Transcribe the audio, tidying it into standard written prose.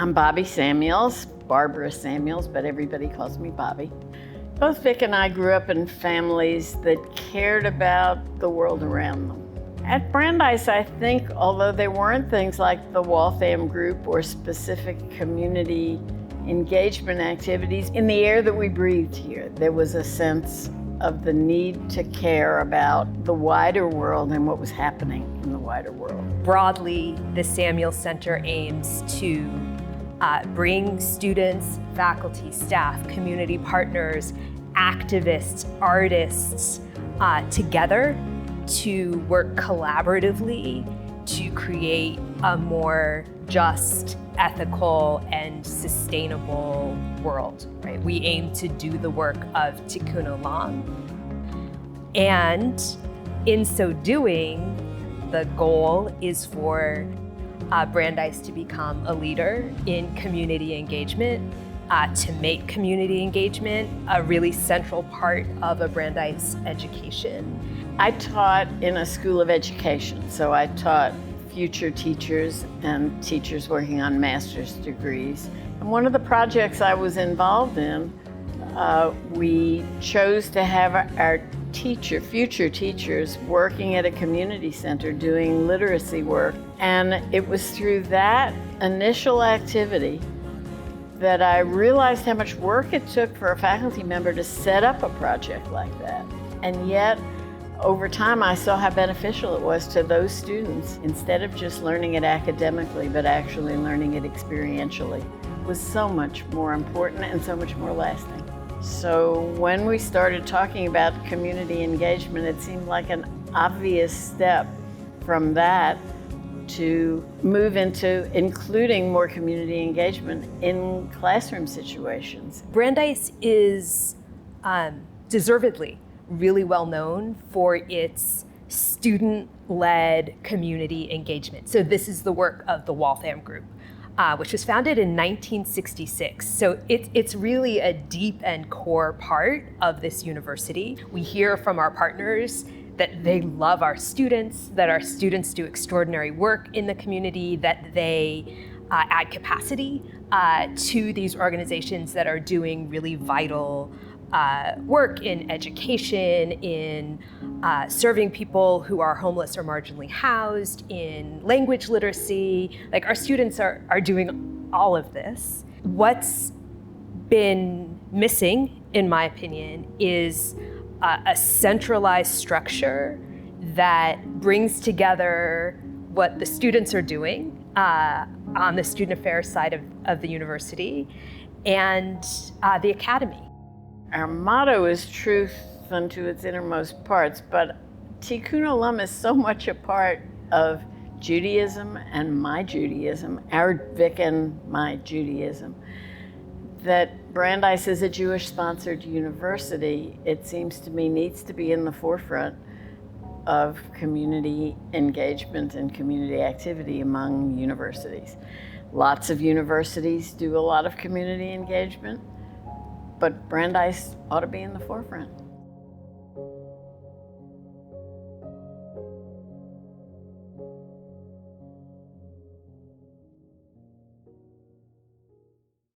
I'm Bobbi Samuels, Barbara Samuels, but everybody calls me Bobbi. Both Vic and I grew up in families that cared about the world around them. At Brandeis, I think, although there weren't things like the Waltham group or specific community engagement activities, in the air that we breathed here, there was a sense of the need to care about the wider world and what was happening in the wider world. Broadly, the Samuels Center aims to bring students, faculty, staff, community partners, activists, artists together to work collaboratively to create a more just, ethical, and sustainable world, right? We aim to do the work of Tikkun Olam. And in so doing, the goal is for Brandeis to become a leader in community engagement, to make community engagement a really central part of a Brandeis education. I taught in a school of education, so I taught future teachers and teachers working on master's degrees. And one of the projects I was involved in, we chose to have our future teachers working at a community center doing literacy work. And it was through that initial activity that I realized how much work it took for a faculty member to set up a project like that. And yet, over time, I saw how beneficial it was to those students, instead of just learning it academically, but actually learning it experientially. It was so much more important and so much more lasting. So when we started talking about community engagement, it seemed like an obvious step from that to move into including more community engagement in classroom situations. Brandeis is deservedly really well known for its student-led community engagement. So this is the work of the Waltham Group, which was founded in 1966. So it's really a deep and core part of this university. We hear from our partners that they love our students, that our students do extraordinary work in the community, that they add capacity to these organizations that are doing really vital work in education, in serving people who are homeless or marginally housed, in language literacy. Like, our students are doing all of this. What's been missing, in my opinion, is a centralized structure that brings together what the students are doing on the student affairs side of the university and the academy. Our motto is truth unto its innermost parts, but Tikkun Olam is so much a part of Judaism and my Judaism, our Vic and my Judaism, that Brandeis is a Jewish-sponsored university, it seems to me, needs to be in the forefront of community engagement and community activity among universities. Lots of universities do a lot of community engagement, but Brandeis ought to be in the forefront.